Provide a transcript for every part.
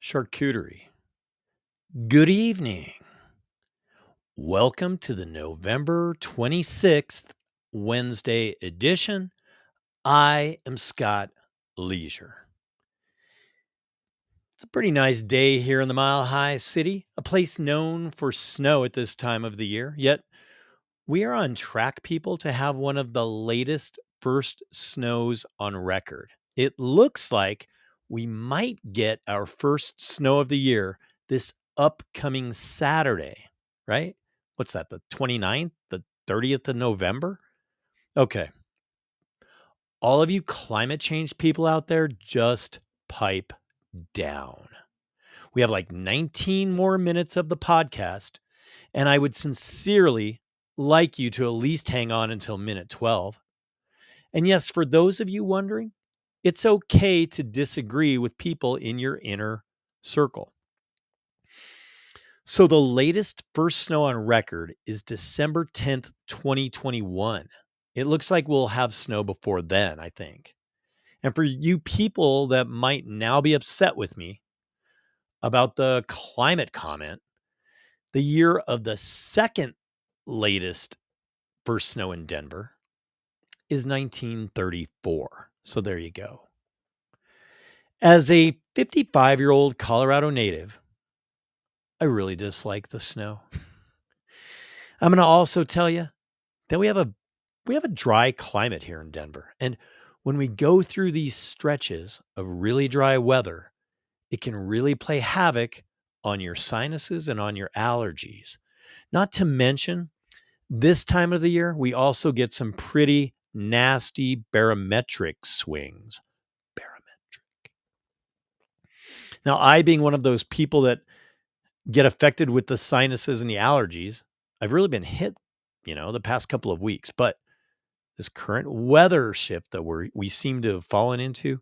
Charcuterie. Good evening. Welcome to the November 26th Wednesday edition. I am Scott Leisure. It's a pretty nice day here in the Mile High City, a place known for snow at this time of the year. Yet we are on track, people, to have one of the latest first snows on record. It looks like we might get our first snow of the year this upcoming Saturday, right? What's that, the 29th, the 30th of November? Okay. All of you climate change people out there, just pipe down. We have like 19 more minutes of the podcast, and I would sincerely like you to at least hang on until minute 12. And yes, for those of you wondering, it's okay to disagree with people in your inner circle. So the latest first snow on record is December 10th, 2021. It looks like we'll have snow before then, I think. And for you people that might now be upset with me about the climate comment, the year of the second latest first snow in Denver is 1934. So there you go. As a 55-year-old Colorado native, I really dislike the snow. I'm going to also tell you that we have a dry climate here in Denver. And when we go through these stretches of really dry weather, it can really play havoc on your sinuses and on your allergies. Not to mention, this time of the year, we also get some pretty nasty barometric swings. Barometric. Now, I being one of those people that get affected with the sinuses and the allergies, I've really been hit, the past couple of weeks. But this current weather shift that we seem to have fallen into,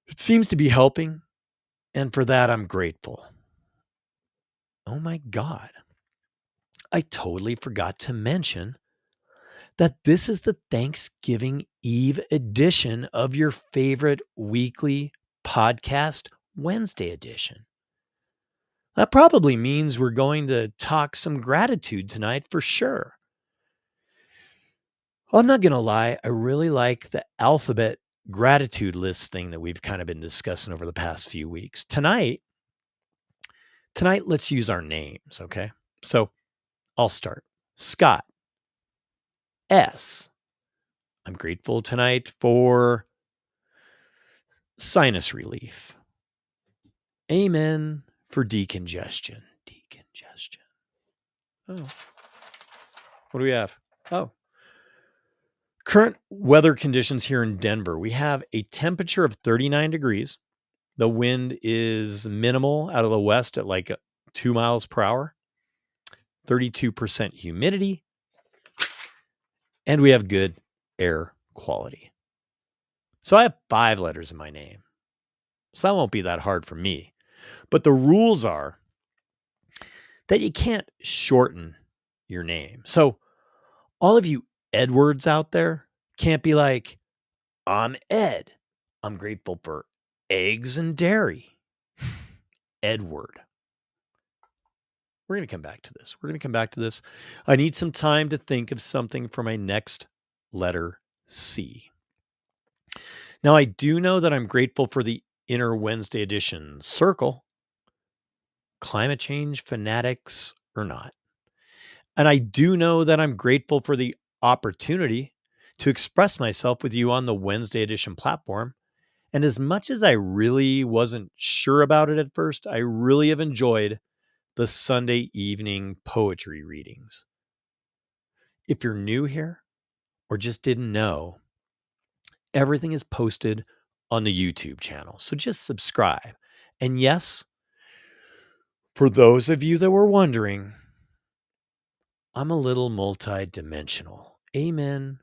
it seems to be helping. And for that, I'm grateful. Oh my God. I totally forgot to mention that this is the Thanksgiving Eve edition of your favorite weekly podcast, Wednesday edition. That probably means we're going to talk some gratitude tonight for sure. I'm not going to lie, I really like the alphabet gratitude list thing that we've kind of been discussing over the past few weeks. Tonight, let's use our names, okay? So I'll start. Scott S. I'm grateful tonight for sinus relief. Amen for decongestion. Decongestion. Oh. What do we have? Oh. Current weather conditions here in Denver. We have a temperature of 39 degrees. The wind is minimal out of the west at like 2 miles per hour. 32% humidity. And we have good air quality. So I have 5 letters in my name. So that won't be that hard for me. But the rules are that you can't shorten your name. So all of you Edwards out there can't be like, I'm Ed. I'm grateful for eggs and dairy. Edward. We're going to come back to this. I need some time to think of something for my next letter C. Now, I do know that I'm grateful for the Inner Wednesday edition circle, climate change fanatics or not. And I do know that I'm grateful for the opportunity to express myself with you on the Wednesday edition platform. And as much as I really wasn't sure about it at first, I really have enjoyed the Sunday evening poetry readings. If you're new here or just didn't know, everything is posted on the YouTube channel. So just subscribe. And yes, for those of you that were wondering, I'm a little multidimensional. Amen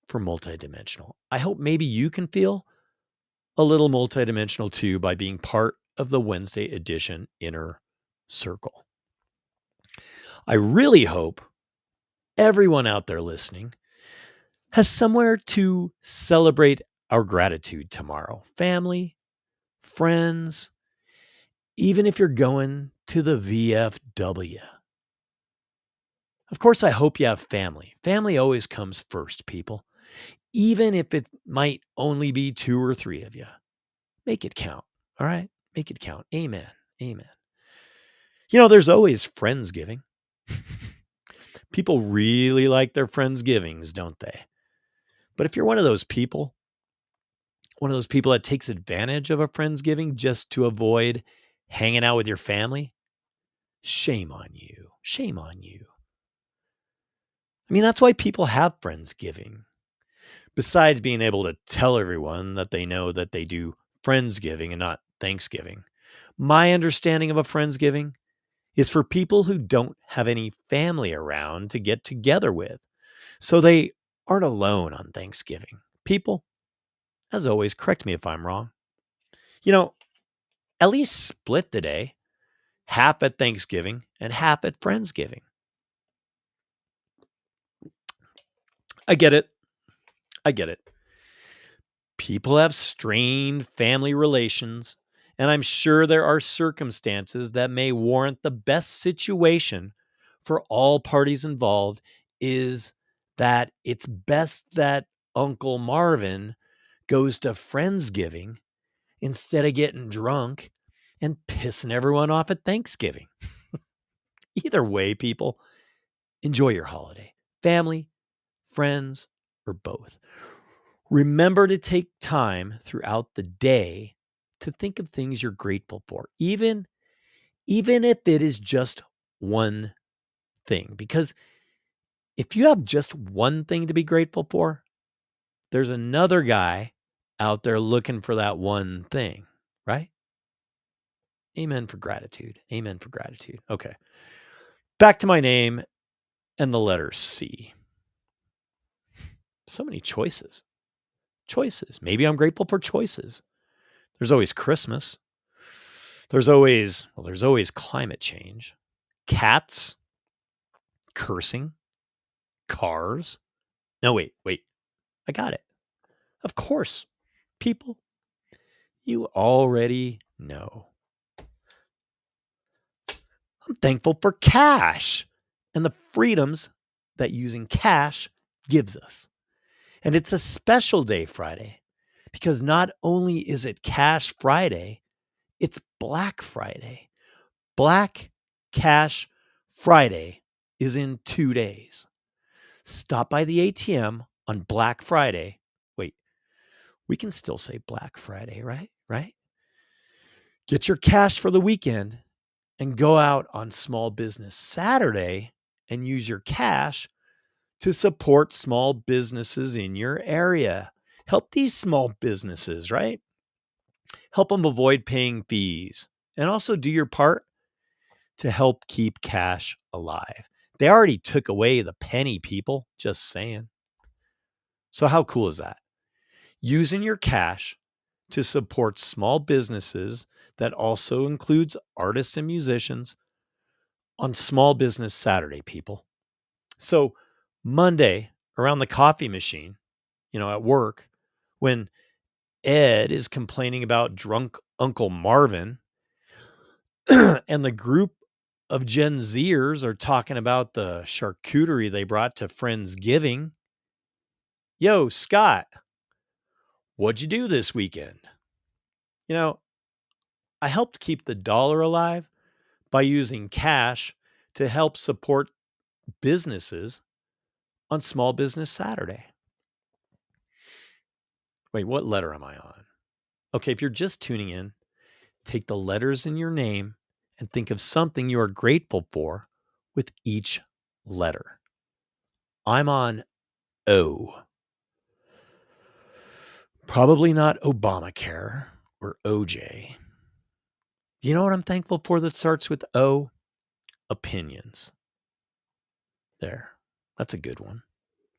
for multidimensional. I hope maybe you can feel a little multidimensional too by being part of the Wednesday edition inner circle. I really hope everyone out there listening has somewhere to celebrate our gratitude tomorrow. Family, friends, even if you're going to the VFW. Of course, I hope you have family. Family always comes first, people. Even if it might only be 2 or 3 of you. Make it count, all right? Make it count. Amen. Amen. There's always Friendsgiving. People really like their Friendsgivings, don't they? But if you're one of those people that takes advantage of a Friendsgiving just to avoid hanging out with your family, shame on you. Shame on you. I mean, that's why people have Friendsgiving. Besides being able to tell everyone that they know that they do Friendsgiving and not Thanksgiving. My understanding of a Friendsgiving is for people who don't have any family around to get together with, so they aren't alone on Thanksgiving. People, as always, correct me if I'm wrong. At least split the day, half at Thanksgiving and half at Friendsgiving. I get it. People have strained family relations, and I'm sure there are circumstances that may warrant the best situation for all parties involved is that it's best that Uncle Marvin goes to Friendsgiving instead of getting drunk and pissing everyone off at Thanksgiving. Either way, people, enjoy your holiday. Family, friends, or both. Remember to take time throughout the day to think of things you're grateful for, even if it is just one thing. Because if you have just one thing to be grateful for, there's another guy out there looking for that one thing, right? Amen for gratitude. Amen for gratitude. Okay. Back to my name and the letter C. So many choices. Maybe I'm grateful for choices. There's always Christmas. There's always climate change, cats, cursing, cars. No, wait. I got it. Of course, people, you already know. I'm thankful for cash and the freedoms that using cash gives us. And it's a special day Friday because not only is it Cash Friday, it's Black Friday. Black Cash Friday is in 2 days. Stop by the ATM on Black Friday. Wait, we can still say Black Friday, right? Right? Get your cash for the weekend and go out on Small Business Saturday and use your cash to support small businesses in your area. Help these small businesses, right? Help them avoid paying fees and also do your part to help keep cash alive. They already took away the penny, people, just saying. So how cool is that? Using your cash to support small businesses that also includes artists and musicians on Small Business Saturday, people. So Monday around the coffee machine, at work, when Ed is complaining about drunk Uncle Marvin and the group of Gen Zers are talking about the charcuterie they brought to Friendsgiving. Yo, Scott, what'd you do this weekend? I helped keep the dollar alive by using cash to help support businesses on Small Business Saturday. Wait, what letter am I on? Okay, if you're just tuning in, take the letters in your name and think of something you are grateful for with each letter. I'm on O. Probably not Obamacare or OJ. You know what I'm thankful for that starts with O? Opinions. There. That's a good one.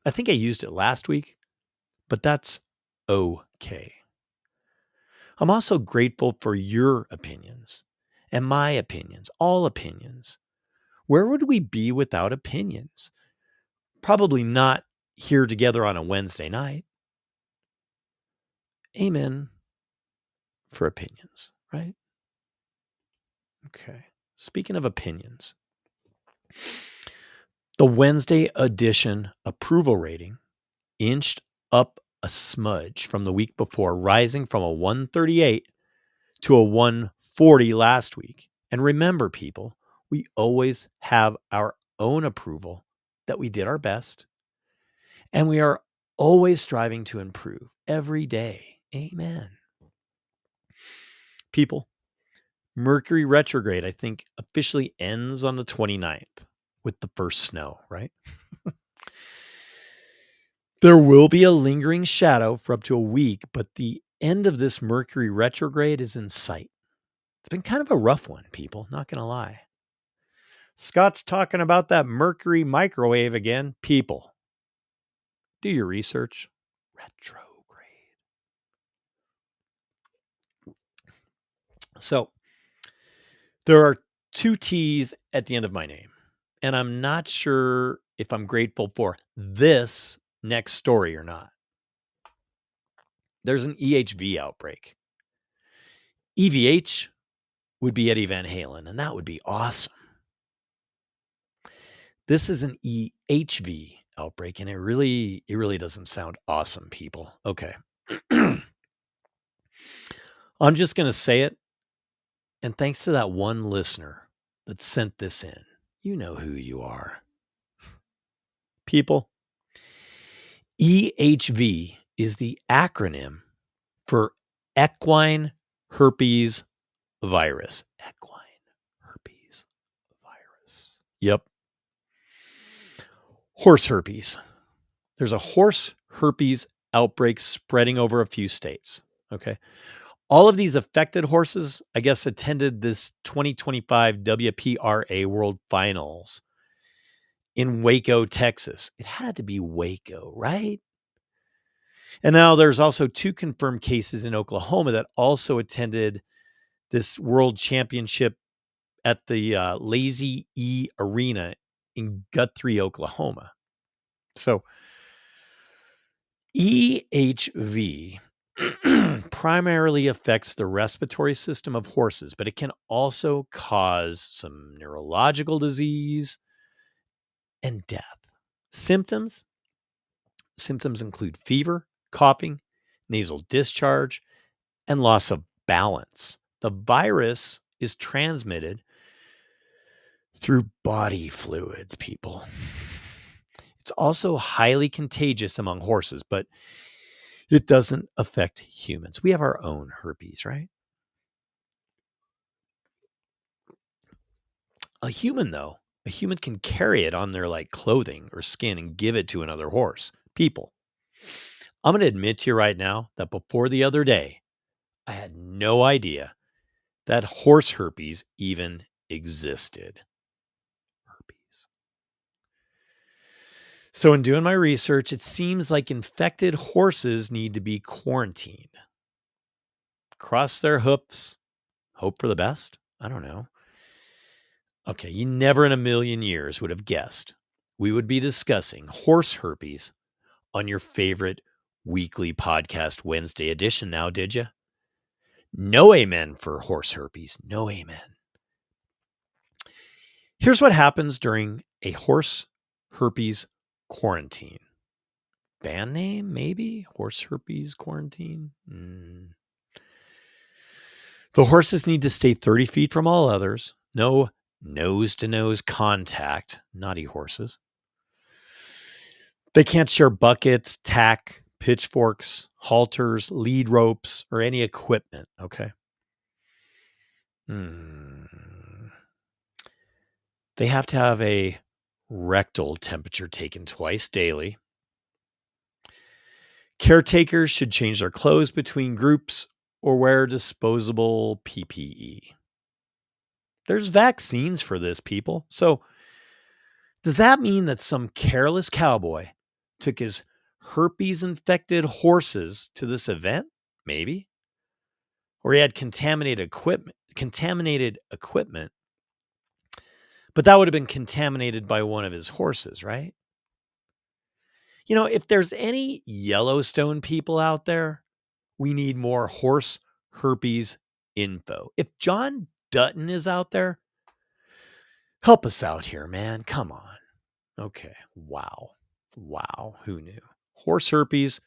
I think I used it last week, but that's okay. I'm also grateful for your opinions and my opinions, all opinions. Where would we be without opinions? Probably not here together on a Wednesday night. Amen for opinions, right? Okay. Speaking of opinions, the Wednesday edition approval rating inched up a smudge from the week before, rising from a 138 to a 140 last week. And remember, people, we always have our own approval that we did our best, and we are always striving to improve every day. Amen. People, Mercury retrograde, I think, officially ends on the 29th with the first snow, right? There will be a lingering shadow for up to a week, but the end of this Mercury retrograde is in sight. It's been kind of a rough one, people, not going to lie. Scott's talking about that Mercury microwave again. People, do your research. Retrograde. So, there are two T's at the end of my name, and I'm not sure if I'm grateful for this next story or not. There's an EHV outbreak. EVH would be Eddie Van Halen, and that would be awesome. This is an EHV outbreak, and it really doesn't sound awesome, people. Okay. I'm just going to say it. And thanks to that one listener that sent this in. You know who you are. People, EHV is the acronym for equine herpes virus. Equine herpes virus. Yep. Horse herpes. There's a horse herpes outbreak spreading over a few states. Okay. All of these affected horses, I guess, attended this 2025 WPRA World Finals in Waco, Texas. It had to be Waco, right? And now there's also 2 confirmed cases in Oklahoma that also attended this World Championship at the Lazy E Arena in Guthrie, Oklahoma. So EHV primarily affects the respiratory system of horses, but it can also cause some neurological disease and death. Symptoms include fever, coughing, nasal discharge, and loss of balance. The virus is transmitted through body fluids, people. It's also highly contagious among horses, but it doesn't affect humans. We have our own herpes, right? A human can carry it on their clothing or skin and give it to another horse. People, I'm going to admit to you right now that before the other day, I had no idea that horse herpes even existed. Herpes. So in doing my research, it seems like infected horses need to be quarantined. Cross their hoofs, hope for the best. I don't know. Okay, you never in a million years would have guessed we would be discussing horse herpes on your favorite weekly podcast Wednesday edition now, did you? No amen for horse herpes. No amen. Here's what happens during a horse herpes quarantine. Band name, maybe? Horse herpes quarantine? The horses need to stay 30 feet from all others. No nose-to-nose contact. Naughty horses. They can't share buckets, tack, pitchforks, halters, lead ropes, or any equipment, okay? They have to have a rectal temperature taken twice daily. Caretakers should change their clothes between groups or wear disposable PPE. There's vaccines for this, people. So, does that mean that some careless cowboy took his herpes-infected horses to this event? Maybe. Or he had contaminated equipment, but that would have been contaminated by one of his horses, right? You know, if there's any Yellowstone people out there, we need more horse herpes info. If John Dutton is out there. Help us out here, man. Come on. Okay. Wow. Who knew? Horse herpes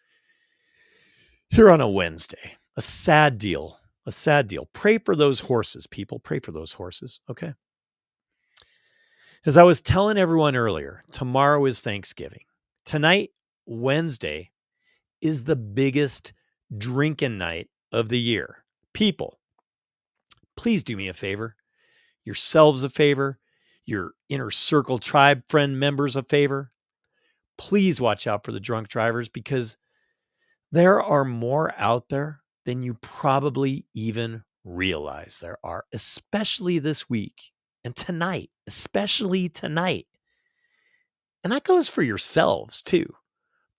here on a Wednesday. A sad deal. Pray for those horses, people. Pray for those horses. Okay. As I was telling everyone earlier, tomorrow is Thanksgiving. Tonight, Wednesday, is the biggest drinking night of the year. People, please do me a favor, yourselves a favor, your inner circle tribe friend members a favor. Please watch out for the drunk drivers because there are more out there than you probably even realize there are, especially this week and tonight, especially tonight. And that goes for yourselves too.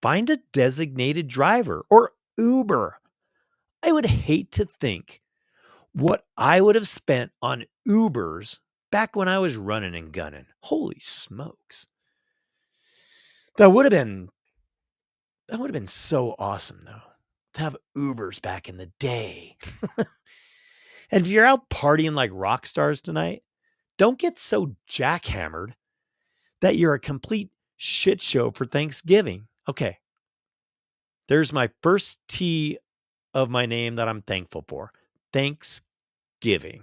Find a designated driver or Uber. I would hate to think what I would have spent on Ubers back when I was running and gunning. Holy smokes. That would have been so awesome though, to have Ubers back in the day. And if you're out partying like rock stars tonight, don't get so jackhammered that you're a complete shit show for Thanksgiving. Okay. There's my first T of my name that I'm thankful for. Thanksgiving.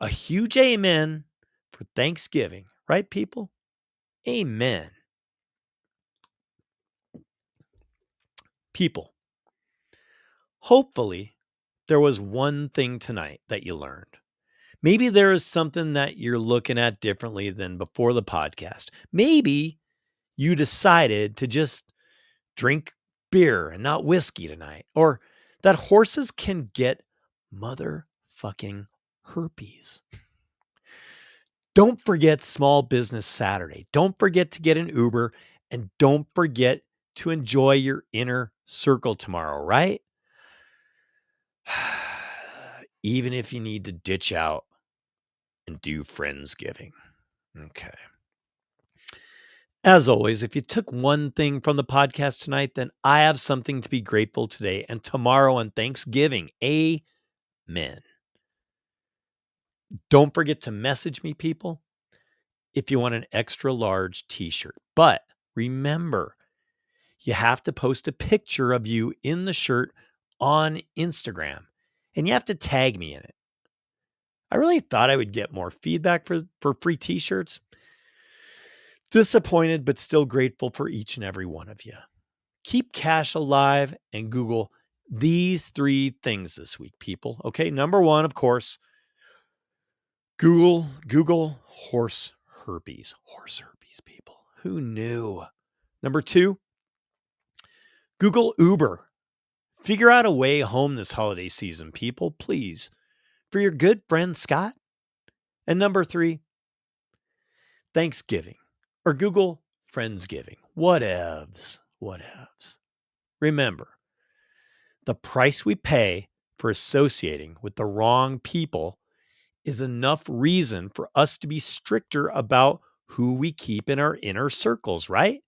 A huge amen for Thanksgiving, right, people? Amen. People, hopefully there was one thing tonight that you learned. Maybe there is something that you're looking at differently than before the podcast. Maybe you decided to just drink beer and not whiskey tonight, or that horses can get motherfucking herpes. Don't forget Small Business Saturday. Don't forget to get an Uber, and don't forget to enjoy your inner circle tomorrow, right? Even if you need to ditch out and do Friendsgiving. Okay. As always, if you took one thing from the podcast tonight, then I have something to be grateful today and tomorrow on Thanksgiving. Amen. Don't forget to message me, people, if you want an extra large t-shirt. But remember, you have to post a picture of you in the shirt on Instagram, and you have to tag me in it. I really thought I would get more feedback for free t-shirts. Disappointed, but still grateful for each and every one of you. Keep cash alive and Google these 3 things this week, people. Okay, number 1, of course, Google horse herpes. Horse herpes, people. Who knew? Number 2, Google Uber. Figure out a way home this holiday season, people, please. For your good friend Scott. And number 3, Thanksgiving. Or Google Friendsgiving. Whatevs. Remember, the price we pay for associating with the wrong people is enough reason for us to be stricter about who we keep in our inner circles, right?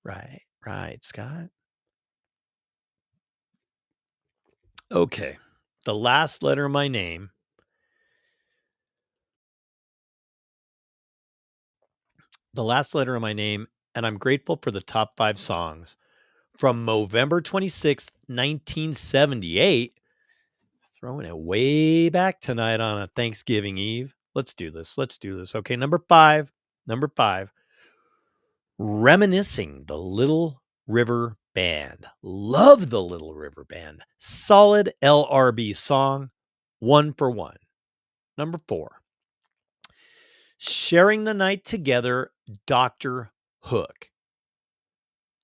Right, Scott. Okay. The last letter of my name. And I'm grateful for the top 5 songs from November 26th, 1978. Throwing it way back tonight on a Thanksgiving Eve. Let's do this. Okay, number 5. Reminiscing, the Little River Band. Love the Little River Band. Solid LRB song, 1 for 1. Number 4. Sharing the Night Together, Dr. Hook.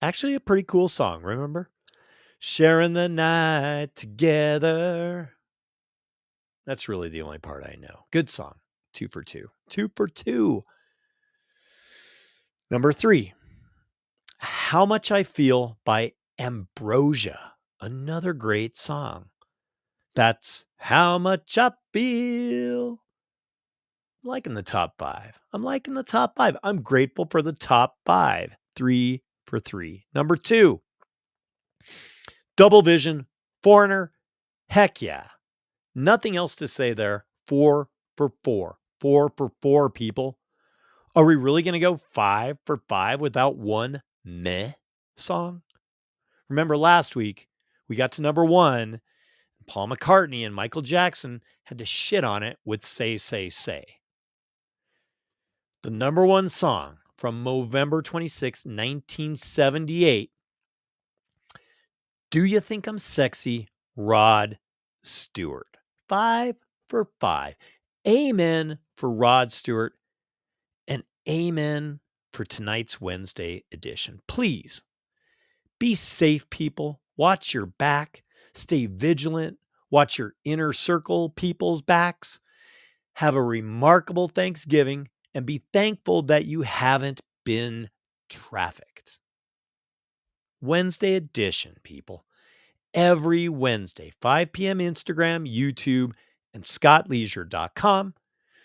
Actually a pretty cool song, remember? Sharing the night together. That's really the only part I know. Good song. 2 for 2. 2 for 2. Number 3. How Much I Feel by Ambrosia. Another great song. That's How Much I Feel. I'm liking the top 5. I'm grateful for the top 5. 3 for 3. Number 2. Double Vision, Foreigner. Heck yeah. Nothing else to say there. 4 for 4. 4 for 4, people. Are we really going to go 5 for 5 without one meh song? Remember last week, we got to number 1. Paul McCartney and Michael Jackson had to shit on it with Say, Say, Say. The number 1 song from November 26, 1978. Do You Think I'm Sexy? Rod Stewart. 5 for 5. Amen for Rod Stewart and amen for tonight's Wednesday edition. Please be safe, people. Watch your back. Stay vigilant. Watch your inner circle people's backs. Have a remarkable Thanksgiving and be thankful that you haven't been trafficked. Wednesday edition, people. Every Wednesday, 5 p.m. Instagram, YouTube, and scottleisure.com.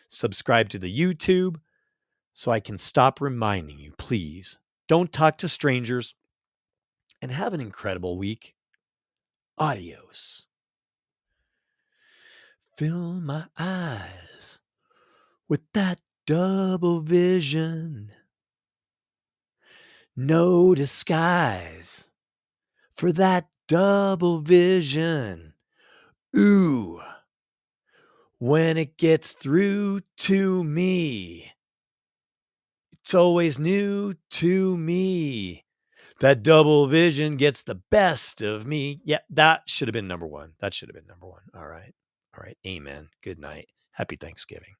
Subscribe to the YouTube so I can stop reminding you, please. Don't talk to strangers and have an incredible week. Adios. Fill my eyes with that double vision. No disguise for that double vision. Ooh, when it gets through to me, it's always new to me. That double vision gets the best of me. Yeah, that should have been number 1. That should have been number 1. All right. All right. Amen. Good night. Happy Thanksgiving.